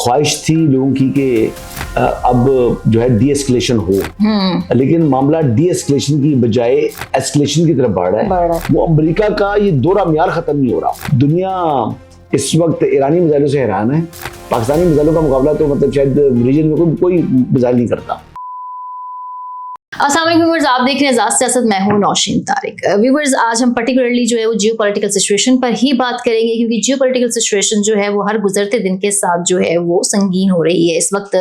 ख्वाहिश थी लोगों की कि अब जो है डी एस्केलेशन हो, लेकिन मामला डी एस्केलेशन की बजाय एस्केलेशन की तरफ बढ़ रहा है। वो अमेरिका का ये दोहरा म्यार खत्म नहीं हो रहा। दुनिया इस वक्त ईरानी मिसाइलों से हैरान है। पाकिस्तानी मिसाइलों का मुकाबला तो मतलब शायद रीजन में कोई मिसाइल नहीं करता। अस्सलाम वालेकुम व्यूअर्स, आप देख रहे हैं ज़ात सियासत, मैं हूं नौशीन तारिक। व्यूअर्स, आज हम पर्टिकुलरली जो है वो जियोपॉलिटिकल सिचुएशन पर ही बात करेंगे, क्योंकि जियोपॉलिटिकल सिचुएशन जो है वो हर गुजरते दिन के साथ जो है वो संगीन हो रही है। इस वक्त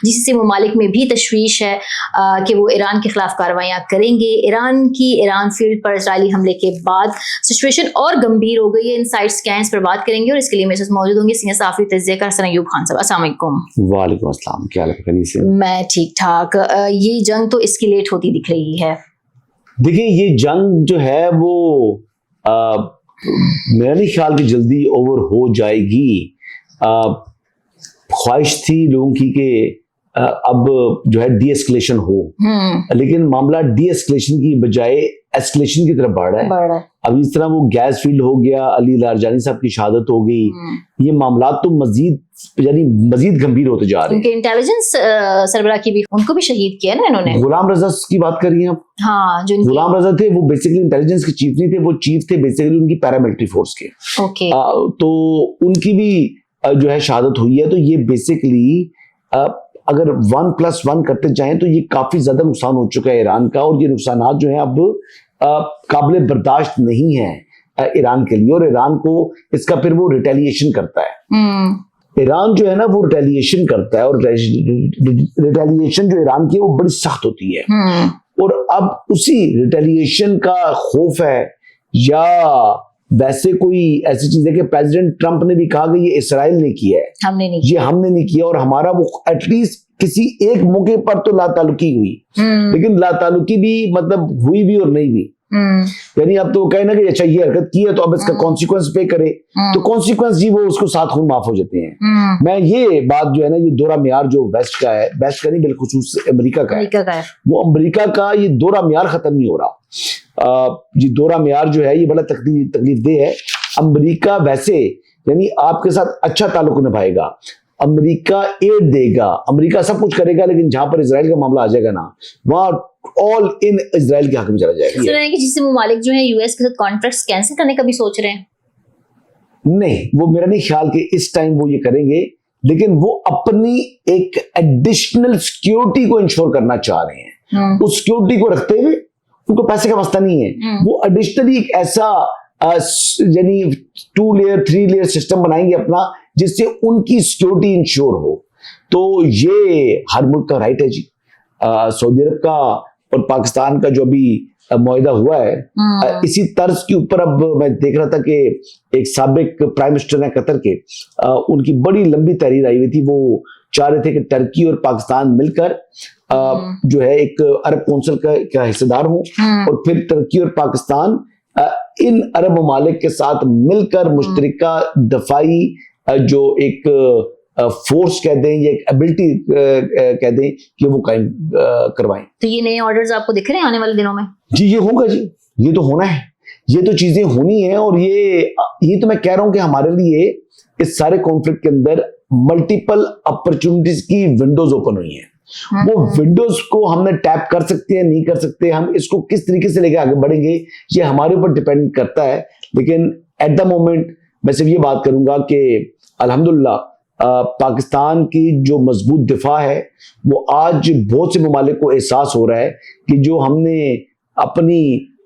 जीसीसी ममालिक में भी तशवीश है कि वो ईरान के खिलाफ कार्रवाइयाँ करेंगे। ईरान फील्ड पर इजरायली हमले के बाद सिचुएशन और गंभीर हो गई है। इनसाइट्स क्या हैं, इस पर बात करेंगे और इसके लिए मेरे साथ मौजूद होंगे सीनियर सहाफ़ी तज्ज़िया कार अयूब खान साहब। अस्सलाम वालेकुम। वालेकुम अस्सलाम, क्या हाल है? मैं ठीक ठाक। ये जंग तो इसकी होती दिख रही है। देखिए, ये जंग जो है वो मेरा नहीं ख्याल कि जल्दी ओवर हो जाएगी। ख्वाहिश थी लोगों की कि अब जो है डी एस्केलेशन हो, लेकिन मामला डी एस्केलेशन की बजाय एस्केलेशन की तरफ बढ़ रहा है। अब इस तरह वो गैस फील्ड हो गया, अली लारजानी साहब की शहादत हो गई, ये मामला तो मजीद गंभीर होते जा रहे हैं। उनके इंटेलिजेंस सरबराह की भी, उनको भी शहीद किया ना इन्होंने। गुलाम रजा की बात कर रही हैं आप? हाँ, जो गुलाम रजा थे वो बेसिकली इंटेलिजेंस के चीफ नहीं थे, वो चीफ थे बेसिकली उनकी पैरामिलिट्री फोर्स के। ओके। तो उनकी भी जो है शहादत हुई है। तो ये बेसिकली अगर 1+1 करते जाएं तो ये काफी ज्यादा नुकसान हो चुका है ईरान का, और ये नुकसान जो है अब काबिल बर्दाश्त नहीं है ईरान के लिए, और ईरान को इसका फिर वो रिटेलिएशन करता है। ईरान जो है ना वो रिटेलिएशन करता है, और रिटेलिएशन जो ईरान की है वो बड़ी सख्त होती है। और अब उसी रिटेलिएशन का खौफ है, या वैसे कोई ऐसी चीज है कि प्रेसिडेंट ट्रंप ने भी कहा कि ये इसराइल ने किया है, हमने नहीं किया, और हमारा वो एटलीस्ट किसी एक मौके पर तो लाताल्लुकी हुई, लेकिन लाताल्लुकी भी मतलब हुई भी और नहीं भी। यानी अब तो वो कहे ना कि अच्छा ये हरकत की है तो अब इसका कॉन्सिक्वेंस पे करे, तो कॉन्सिक्वेंस जी वो उसको साथ खून माफ हो जाते हैं। मैं ये बात जो है ना, ये दोहरा म्यार जो वेस्ट का है, वेस्ट का नहीं बिलखुसूस अमेरिका का है, वो अमेरिका का ये दोहरा म्यार खत्म नहीं हो रहा। ये दोहरा म्यार जो है ये बड़ा तकलीफ दे है। अमेरिका वैसे यानी आपके साथ अच्छा ताल्लुक निभाएगा, अमेरिका एड देगा, अमेरिका सब कुछ करेगा, लेकिन जहां पर इजराइल का मामला आ जाएगा ना, वहां ऑल इन इजराइल के हक में चला जाएगा। सुना है कि जिससे ममालिक जो है यूएस के साथ कॉन्ट्रैक्ट्स कैंसिल करने का भी सोच रहे हैं। नहीं, वो मेरा नहीं ख्याल कि इस टाइम वो ये करेंगे, लेकिन वो अपनी एक एडिशनल सिक्योरिटी को इंश्योर करना चाह रहे हैं। उस सिक्योरिटी को रखते हुए उनको पैसे का मसला नहीं है, वो एडिशनली एक ऐसा यानी 2 लेयर 3 लेयर सिस्टम बनाएंगे अपना, जिससे उनकी सिक्योरिटी इंश्योर हो। तो ये हर मुल्क का राइट है जी। सऊदी अरब का और पाकिस्तान का जो अभी मुआहिदा हुआ है, इसी तर्ज के ऊपर अब मैं देख रहा था कि एक साबिक प्राइम मिनिस्टर है कतर के, उनकी बड़ी लंबी तहरीर आई हुई थी। वो चाह रहे थे कि टर्की और पाकिस्तान मिलकर जो है एक अरब कौंसिल का हिस्सेदार हो, और फिर टर्की और पाकिस्तान इन अरब ममालिक के साथ मिलकर मुश्तरका दफाई जो एक फोर्स कह दें या एक एबिलिटी कह दें कि वो कायम करवाएं। तो ये नए ऑर्डर्स आपको दिख रहे हैं आने वाले दिनों में? जी ये होगा जी, ये तो होना है, ये तो चीजें होनी है। और ये तो मैं कह रहा हूं कि हमारे लिए इस सारे कॉन्फ्लिक्ट के अंदर मल्टीपल अपॉर्चुनिटीज की विंडोज ओपन हुई हैं। वो विंडोज को हमने टैप कर सकते हैं, नहीं कर सकते, हम इसको किस तरीके से लेकर आगे बढ़ेंगे ये हमारे ऊपर डिपेंड करता है। लेकिन एट द मोमेंट मैं सिर्फ ये बात करूंगा कि अल्हम्दुलिल्लाह पाकिस्तान की जो मजबूत दिफा है वो आज बहुत से ममालिक को एहसास हो रहा है कि जो हमने अपनी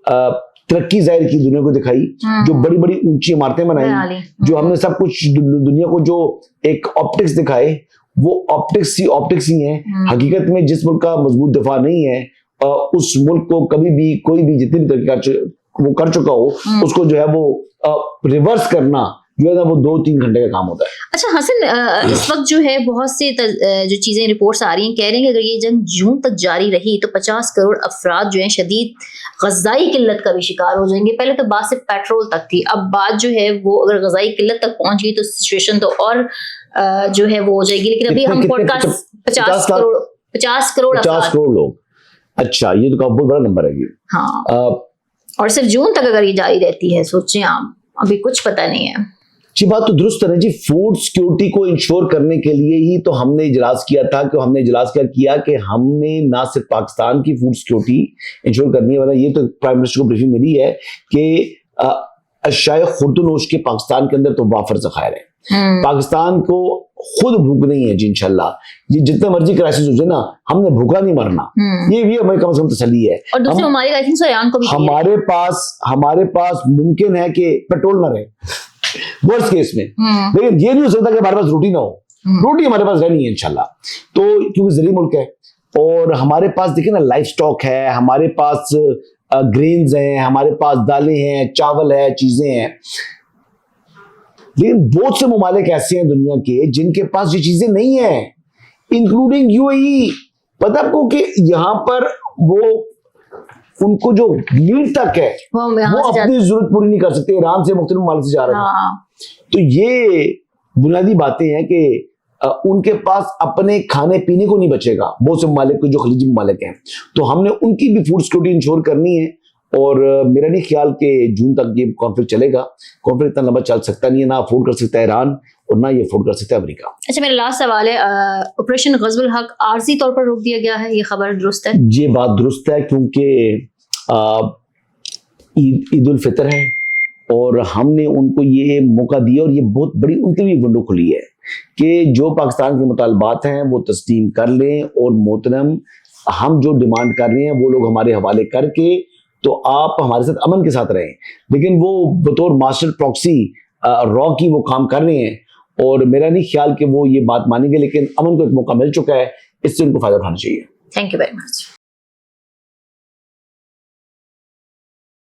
तरक्की जाहिर की दुनिया को दिखाई, जो बड़ी बड़ी ऊंची इमारतें बनाई, जो हमने सब कुछ दुनिया को जो एक ऑप्टिक्स दिखाए, वो ऑप्टिक्स ही हैं। हकीकत में जिस मुल्क का मजबूत दिफा नहीं है, उस मुल्क को कभी भी कोई भी जितनी भी तरक्की वो कर चुका हो, उसको जो है वो रिवर्स करना जो है ना वो 2-3 घंटे का काम होता है। अच्छा हसन, इस वक्त जो है बहुत से जो चीजें रिपोर्ट्स आ रही हैं, कह रहे हैं कि अगर ये जंग जून तक जारी रही तो 50 करोड़ अफराद जो है शदीद ग़ज़ाई किल्लत का भी शिकार हो जाएंगे। पहले तो बात सिर्फ पेट्रोल तक थी, अब बात जो है वो अगर ग़ज़ाई किल्लत तक पहुंच गई तो सिचुएशन तो और जो है वो हो जाएगी। लेकिन अभी हम पॉडकास्ट 50 करोड़ लोग, अच्छा ये तो बहुत बड़ा नंबर है ये। हाँ, और सिर्फ जून तक अगर ये जारी रहती है, सोचें आप, अभी कुछ पता नहीं है। जी बात तो दुरुस्त है ना जी। फूड सिक्योरिटी को इंश्योर करने के लिए ही तो हमने इजलास किया था, कि हमने इजलास क्या किया कि हमने ना सिर्फ पाकिस्तान की फूड सिक्योरिटी इंश्योर करनी है, वरना ये तो प्राइम मिनिस्टर को ब्रीफिंग मिली है कि अशाए खुर्दनोश के पाकिस्तान के अंदर तो वाफर ज़खायर है। पाकिस्तान को खुद भूख नहीं है जी, इंशाल्लाह ये जितना मर्जी क्राइसिस हो जाए ना, हमने भूखा नहीं मरना, ये भी हमें कम से कम तसल्ली है। और दूसरे ममालिक आई थिंक ईरान को भी हमारे पास मुमकिन है कि पेट्रोल ना रहे वर्स्ट केस में, लेकिन ये नहीं हो सकता कि हमारे पास रोटी ना हो। रोटी हमारे पास रहनी है इंशाल्लाह। तो क्योंकि ज़रीब मुल्क है और हमारे पास देखिए ना लाइफ स्टॉक है, हमारे पास ग्रेन्स हैं, हमारे पास दालें हैं, चावल है, चीजें हैं। लेकिन बहुत से ममालिक ऐसे हैं दुनिया के जिनके पास ये चीजें नहीं है, इंक्लूडिंग यूएई। पता आपको कि यहाँ पर वो उनको जो मीट तक है वो अपनी जरूरत पूरी नहीं कर सकते, ईरान से मुख्तलिफ ममालिक से जा रहे हैं। तो ये बुनियादी बातें हैं कि उनके पास अपने खाने पीने को नहीं बचेगा, बहुत से ममालिक को जो खलीजी ममालिक हैं। तो हमने उनकी भी फूड सिक्योरिटी इंश्योर करनी है। और मेरा नहीं ख्याल कि जून तक ये कॉन्फ्लिक्ट चलेगा। कॉन्फ्लिक्ट इतना लंबा चल सकता नहीं है, ना अफोर्ड कर सकता है ईरान और ना ये अफोर्ड कर सकता है अमेरिका। अच्छा, मेरा लास्ट सवाल है, ऑपरेशन गज़वुल हक आर्जी तौर पर रोक दिया गया है, ये खबर दुरुस्त है? ये बात दुरुस्त है, क्योंकि ईद उल फितर है और हमने उनको ये मौका दिया और ये बहुत बड़ी उनके लिए विंडो खुली है कि जो पाकिस्तान के मुतालबात हैं वो तस्लीम कर लें, और मोहतरम हम जो डिमांड कर रहे हैं वो लोग हमारे हवाले करके, तो आप हमारे साथ अमन के साथ रहें। लेकिन वो बतौर मास्टर प्रॉक्सी रॉ की वो काम कर रहे हैं और मेरा नहीं ख्याल कि वो ये बात मानेंगे, लेकिन अमन को एक मौका मिल चुका है, इससे उनको फायदा उठाना चाहिए। Thank you very much.